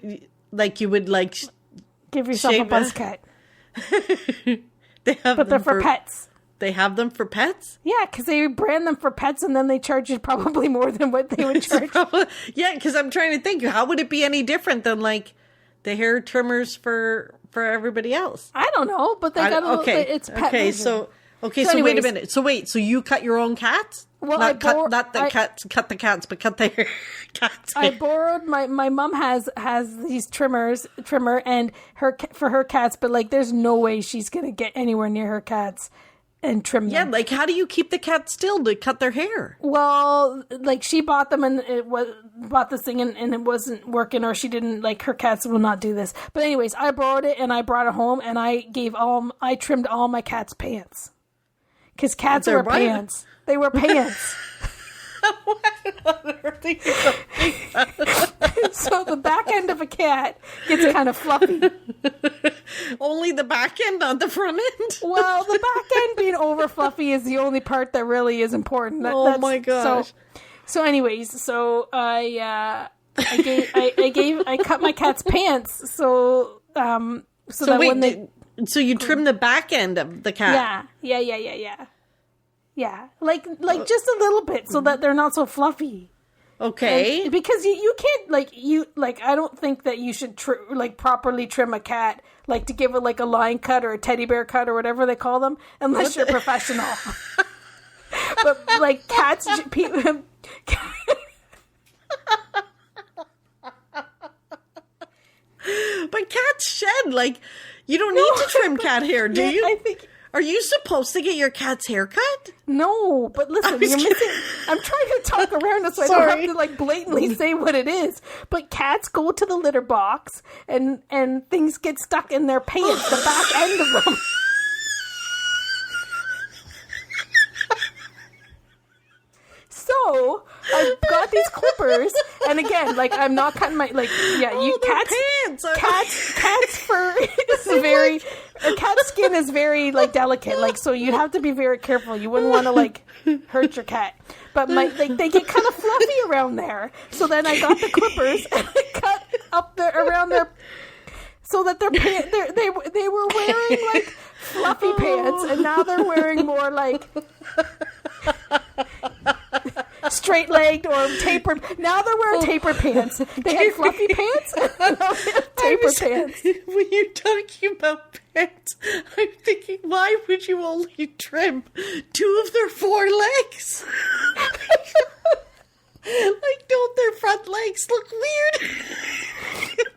Give yourself a shave buzz it. cut, they have but they're them for pets. They have them for pets? Yeah, because they brand them for pets, and then they charge you probably more than what they would charge. Yeah, because I'm trying to think, how would it be any different than like the hair trimmers for everybody else? I don't know, but they got a little. It's pet okay, version. so wait a anyways. minute. So you cut your own cats? Well, not cut I- cut the cats, but cut their cats. I borrowed my mom has these trimmer and for her cats, but like there's no way she's gonna get anywhere near her cats and trim Yeah, them. like how do you keep the cats still to cut their hair? Well, like she bought them and bought this thing and it wasn't working, or she didn't, like her cats will not do this. But anyways, I borrowed it and I brought it home and I trimmed all my cats' pants. Because cats They're wear what? pants. They wear pants. So the back end of a cat gets kind of fluffy. Only the back end, not the front end? Well, the back end being over fluffy is the only part that really is important. Oh my gosh. So anyways, so I cut my cat's pants so that wait, when they so you trim the back end of the cat? yeah, like just a little bit so that they're not so fluffy. Okay. And because you can't I don't think that you should properly trim a cat, like to give it like a line cut or a teddy bear cut or whatever they call them, unless you're professional. But like cats, people. But cats shed, like, you don't need to trim cat hair, do you? I think. Are you supposed to get your cat's hair cut? No, but listen, was you're kidding. missing. I'm trying to talk around it so I don't Sorry. have to like blatantly say what it is. But cats go to the litter box and things get stuck in their pants, the back end of them. So I've got these clippers, and again, like I'm not cutting my cats fur is very, cat skin is very like delicate, like so you'd have to be very careful. You wouldn't want to like hurt your cat. But they get kind of fluffy around there. So then I got the clippers and I cut up around their, so that their pants they were wearing like fluffy pants, and now they're wearing more like straight-legged or tapered. Now they're wearing taper pants. They had fluffy pants, and now they have taper pants. When you're talking about pants, I'm thinking, why would you only trim 2 of their 4 legs? Like, don't their front legs look weird?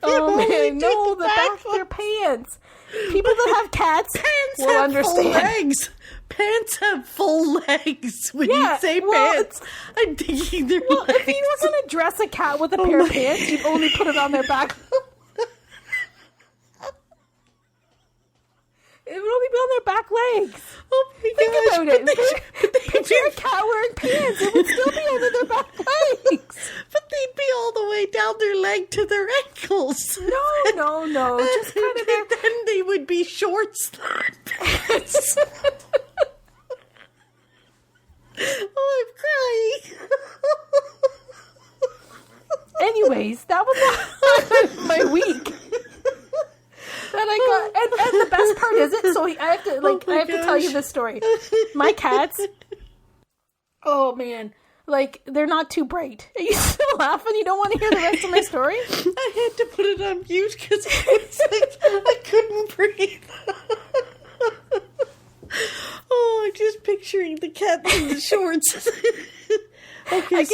Oh only man, do no, the the back back of their pants. People that have cats Pants will have understand. full legs. Pants have full legs. When Yeah, you say well, pants, I'm thinking their Well, legs. if you were going to dress a cat with a pair of pants, you'd only put it on their back. It only be on their back legs. Oh my Think gosh. about it. Picture a cat wearing pants. It would still be under their back legs. But they'd be all the way down their leg to their ankles. No. Just kind of their... Then they would be shorts. Oh, I'm crying. Anyways, that was my week. That I got, and the best part is it. So I have to I have to tell you this story. My cats. Oh man, like they're not too bright. Are you still laughing? You don't want to hear the rest of my story? I had to put it on mute because I couldn't breathe. Oh, I'm just picturing the cats in the shorts. Okay, I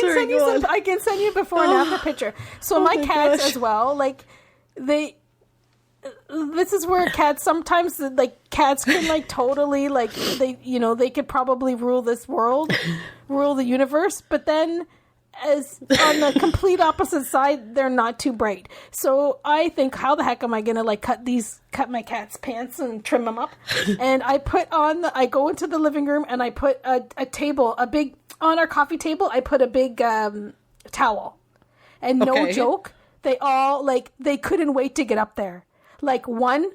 can send you before and after picture. So my cats as well, like this is where cats sometimes cats can totally they could probably rule this world, rule the universe, but then as on the complete opposite side, they're not too bright. So I think, how the heck am I gonna cut my cat's pants and trim them up? And I go into the living room and I put a table, on our coffee table, I put a big towel. And no joke, they all they couldn't wait to get up there. One,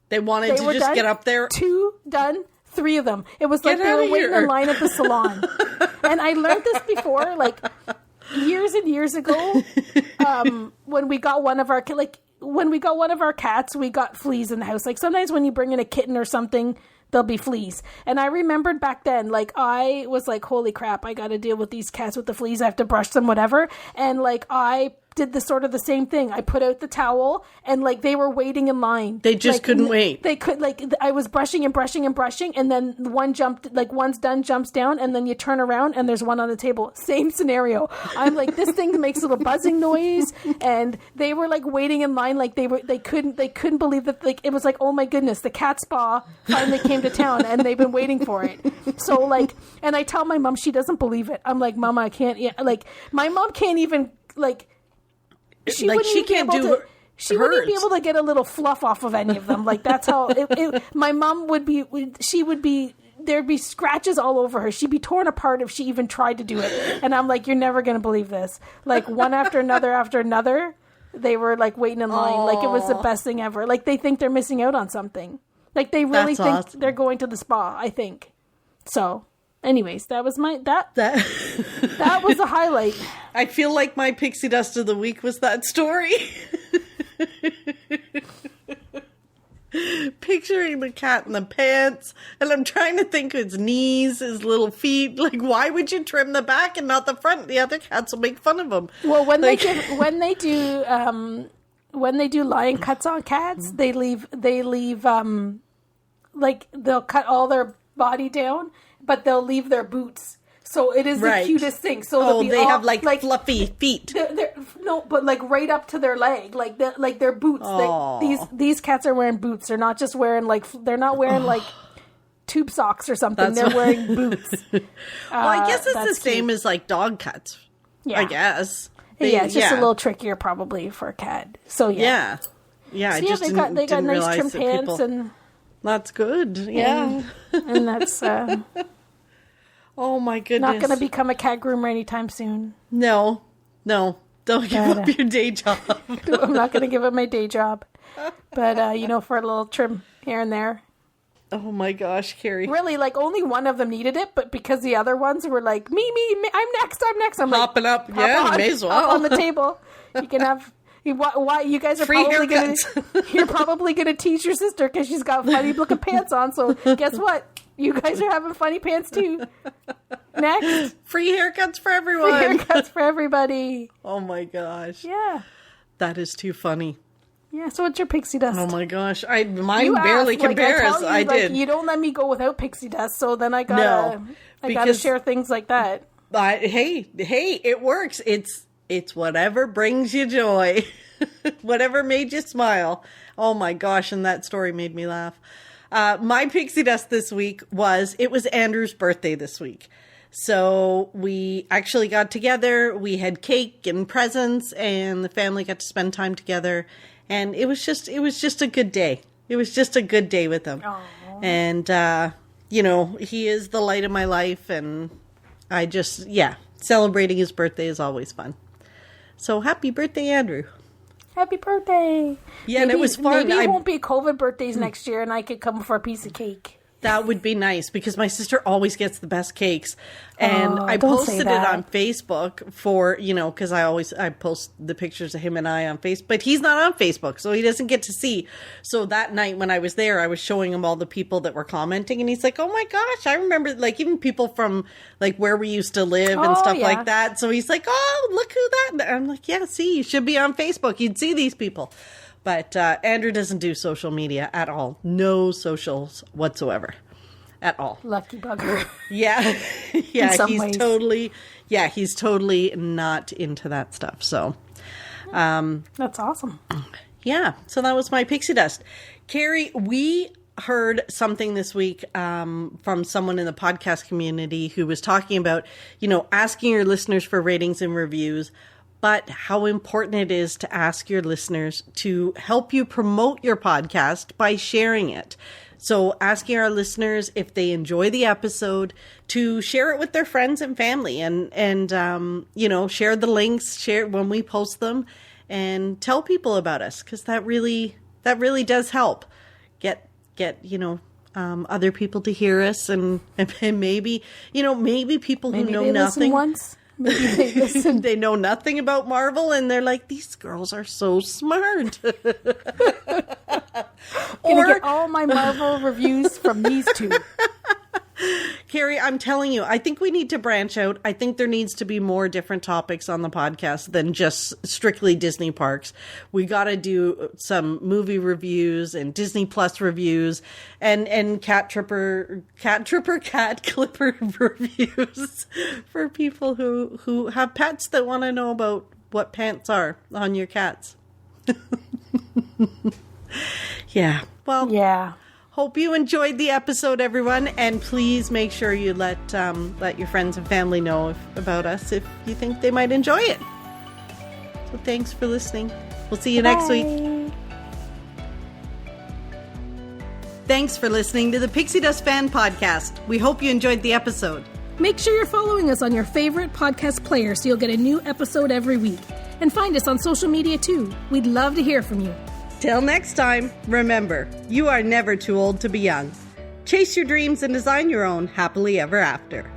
they wanted to just done, get up there. 2 done, 3 of them. It was like they were waiting in line at the salon. And I learned this before, years and years ago, when we got one of our cats, we got fleas in the house. Sometimes when you bring in a kitten or something, there'll be fleas. And I remembered back then, I was holy crap, I got to deal with these cats with the fleas. I have to brush them, whatever. And I did the same thing. I put out the towel and they were waiting in line. They just couldn't wait. They could I was brushing and brushing and brushing, and then one jumped, one's done, jumps down, and then you turn around and there's one on the table. Same scenario. I'm this thing makes a little buzzing noise, and they were waiting in line, they couldn't believe that it was oh my goodness, the cat spa finally came to town and they've been waiting for it. So and I tell my mom, she doesn't believe it. I'm Mama, I can't my mom can't even she can't do she wouldn't be able to get a little fluff off of any of them. That's how my mom would be. There'd be scratches all over her. She'd be torn apart if she even tried to do it. And I'm you're never going to believe this. One after another, they were waiting in line. It was the best thing ever. They think they're missing out on something. They really think awesome. They're going to the spa, I think. So, anyways, that was that was the highlight. I feel like my pixie dust of the week was that story. Picturing the cat in the pants, and I'm trying to think his knees, his little feet. Why would you trim the back and not the front? The other cats will make fun of him. Well, when they do line cuts on cats, they leave they'll cut all their body down, but they'll leave their boots. So it is the cutest thing. So they have fluffy feet. But right up to their leg, their boots. These cats are wearing boots. They're not just wearing they're not wearing tube socks or something. They're wearing boots. Well, I guess it's the same as dog cats. Yeah, I guess. It's just a little trickier probably for a cat. So yeah. I just they got nice trim pants and that's good. Yeah, and that's. Oh my goodness. Not going to become a cat groomer anytime soon. No. Don't give up your day job. I'm not going to give up my day job. But, for a little trim here and there. Oh my gosh, Carrie. Really, only one of them needed it, but because the other ones were me, I'm next. I'm hopping up. Yeah, you may as well. On the table. You can have... Why you guys are you're probably going to teach your sister because she's got funny looking pants on. So guess what? You guys are having funny pants too. Next. Free haircuts for everyone. Free haircuts for everybody. Oh my gosh. Yeah. That is too funny. Yeah, so what's your pixie dust? Oh my gosh. Mine barely compares. I did. You don't let me go without pixie dust, so then I gotta share things like that. Hey, it works. It's whatever brings you joy. Whatever made you smile. Oh my gosh, and that story made me laugh. My pixie dust this week was Andrew's birthday this week. So we actually got together, we had cake and presents, and the family got to spend time together. And it was just a good day. It was just a good day with them. And, he is the light of my life. And I just, celebrating his birthday is always fun. So happy birthday, Andrew. Happy birthday. Yeah, and it was fun. Maybe it won't be COVID birthdays next year and I could come for a piece of cake. That would be nice because my sister always gets the best cakes. And I posted it on Facebook for, because I post the pictures of him and I on Facebook. But he's not on Facebook, so he doesn't get to see. So that night when I was there, I was showing him all the people that were commenting. And he's like, oh my gosh, I remember even people from where we used to live and stuff like that. So he's like, oh, look who that. And I'm like, yeah, see, you should be on Facebook. You'd see these people. But Andrew doesn't do social media at all. No socials whatsoever. At all. Lucky bugger. Yeah. Yeah, he's ways. totally not into that stuff. So that's awesome. Yeah. So that was my pixie dust. Carrie, we heard something this week from someone in the podcast community who was talking about, asking your listeners for ratings and reviews, but how important it is to ask your listeners to help you promote your podcast by sharing it. So asking our listeners if they enjoy the episode to share it with their friends and family and share the links, share when we post them and tell people about us. Cause that really does help get other people to hear us and maybe people who know nothing. Once. Maybe they listen. They know nothing about Marvel and they're like, these girls are so smart. Gonna get all my Marvel reviews from these two. Carrie, I'm telling you, I think we need to branch out. I think there needs to be more different topics on the podcast than just strictly Disney parks. We got to do some movie reviews and Disney Plus reviews and cat clipper reviews for people who have pets that want to know about what pants are on your cats. Yeah. Well, yeah. Hope you enjoyed the episode, everyone, and please make sure you let your friends and family know about us if you think they might enjoy it. So thanks for listening. We'll see you next week. Thanks for listening to the Pixie Dust Fan Podcast. We hope you enjoyed the episode. Make sure you're following us on your favorite podcast player so you'll get a new episode every week. And find us on social media too. We'd love to hear from you. Till next time, remember, you are never too old to be young. Chase your dreams and design your own happily ever after.